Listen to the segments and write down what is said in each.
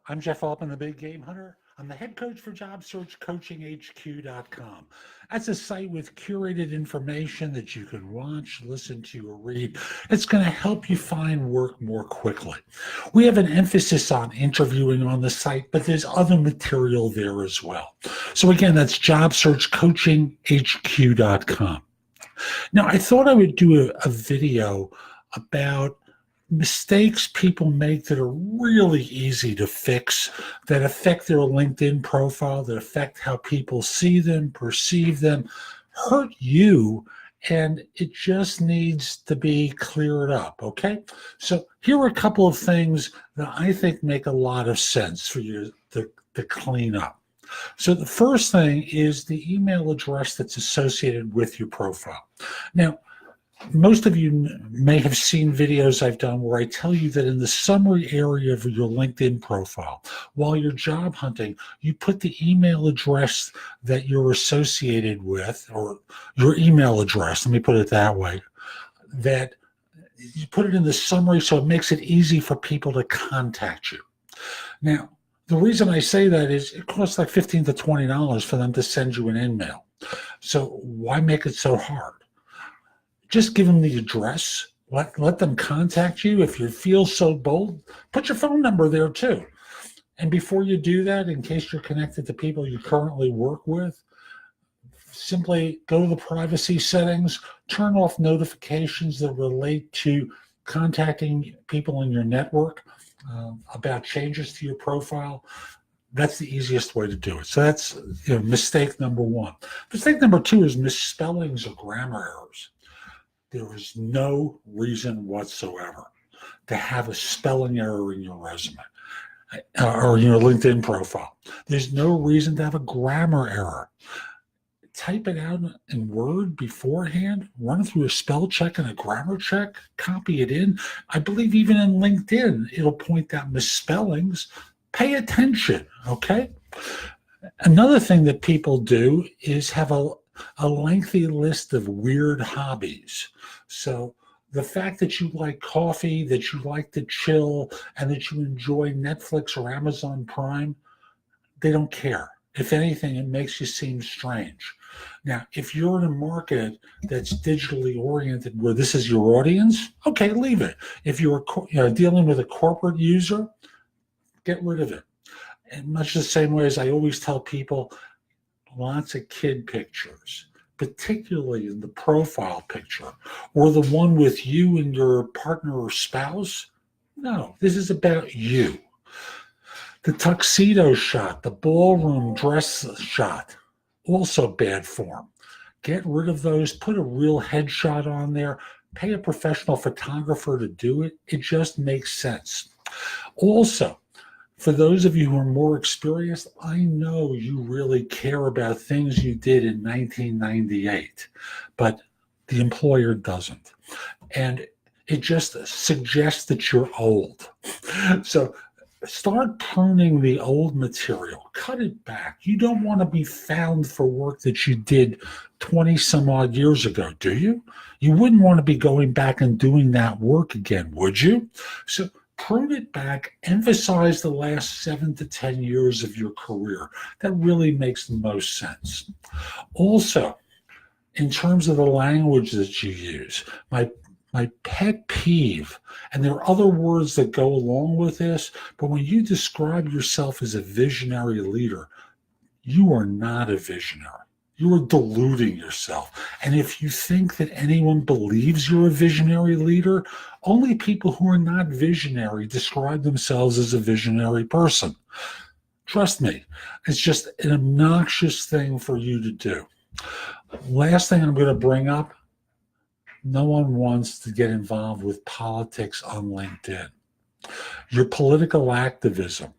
I'm Jeff Altman, the Big Game Hunter. I'm the head coach for job search coachinghq.com. That's a site with curated information that you can watch, listen to, or read. It's going to help you find work more quickly. We have an emphasis on interviewing on the site, but there's other material there as well. So again, that's job search coachinghq.com. Now, I thought I would do a video about mistakes people make that are really easy to fix, that affect their LinkedIn profile, that affect how people see them, perceive them, hurt you, and it just needs to be cleared up, okay? So here are a couple of things that I think make a lot of sense for you to clean up. So the first thing is the email address that's associated with your profile. Now, most of you may have seen videos I've done where I tell you that in the summary area of your LinkedIn profile, while you're job hunting, you put the email address that you're associated with, or your email address, let me put it that way, that you put it in the summary so it makes it easy for people to contact you. Now, the reason I say that is it costs like $15 to $20 for them to send you an email. So why make it so hard? Just give them the address. Let them contact you. If you feel so bold, put your phone number there too. And before you do that, in case you're connected to people you currently work with, simply go to the privacy settings, turn off notifications that relate to contacting people in your network about changes to your profile. That's the easiest way to do it. So that's mistake number one. Mistake number two is misspellings or grammar errors. There is no reason whatsoever to have a spelling error in your resume or in your LinkedIn profile. There's no reason to have a grammar error. Type it out in Word beforehand, run it through a spell check and a grammar check, copy it in. I believe even in LinkedIn, it'll point out misspellings. Pay attention, okay? Another thing that people do is have a lengthy list of weird hobbies. So the fact that you like coffee, that you like to chill, and that you enjoy Netflix or Amazon Prime, they don't care. If anything, it makes you seem strange. Now, if you're in a market that's digitally oriented where this is your audience, okay, leave it. If you're dealing with a corporate user, get rid of it. In much the same way as I always tell people, lots of kid pictures, particularly in the profile picture, or the one with you and your partner or spouse. No, this is about you. The tuxedo shot, the ballroom dress shot, also bad form. Get rid of those, put a real headshot on there, pay a professional photographer to do it. It just makes sense. Also, for those of you who are more experienced, I know you really care about things you did in 1998, but the employer doesn't. And it just suggests that you're old. So start pruning the old material. Cut it back. You don't want to be found for work that you did 20 some odd years ago, do you? You wouldn't want to be going back and doing that work again, would you? So prune it back, emphasize the last 7 to 10 years of your career. That really makes the most sense. Also, in terms of the language that you use, my pet peeve, and there are other words that go along with this, but when you describe yourself as a visionary leader, you are not a visionary. You are deluding yourself. And if you think that anyone believes you're a visionary leader, only people who are not visionary describe themselves as a visionary person. Trust me, it's just an obnoxious thing for you to do. Last thing I'm going to bring up, no one wants to get involved with politics on LinkedIn. Your political activism,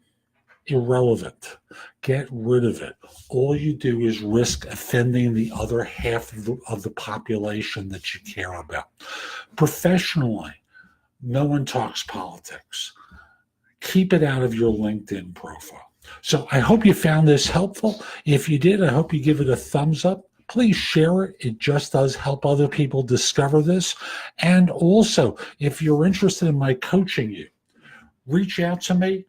irrelevant. Get rid of it. All you do is risk offending the other half of the population that you care about. Professionally, no one talks politics. Keep it out of your LinkedIn profile. So I hope you found this helpful. If you did, I hope you give it a thumbs up. Please share it. It just does help other people discover this. And also, if you're interested in my coaching you, reach out to me.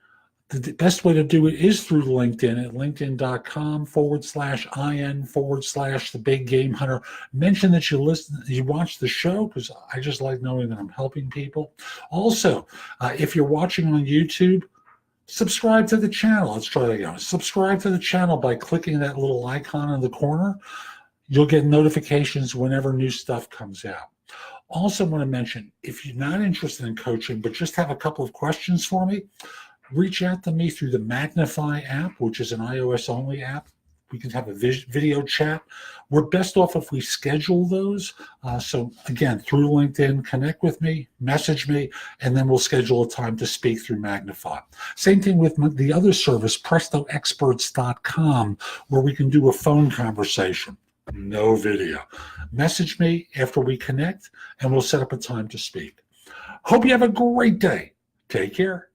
The best way to do it is through LinkedIn at linkedin.com/IN/the big game hunter. Mention that you watch the show, because I just like knowing that I'm helping people. Also, if you're watching on YouTube, subscribe to the channel. Let's try that again. Subscribe to the channel by clicking that little icon in the corner. You'll get notifications whenever new stuff comes out. Also want to mention, if you're not interested in coaching, but just have a couple of questions for me, reach out to me through the Magnify app, which is an iOS-only app. We can have a video chat. We're best off if we schedule those. So again, through LinkedIn, connect with me, message me, and then we'll schedule a time to speak through Magnify. Same thing with the other service, prestoexperts.com, where we can do a phone conversation. No video. Message me after we connect, and we'll set up a time to speak. Hope you have a great day. Take care.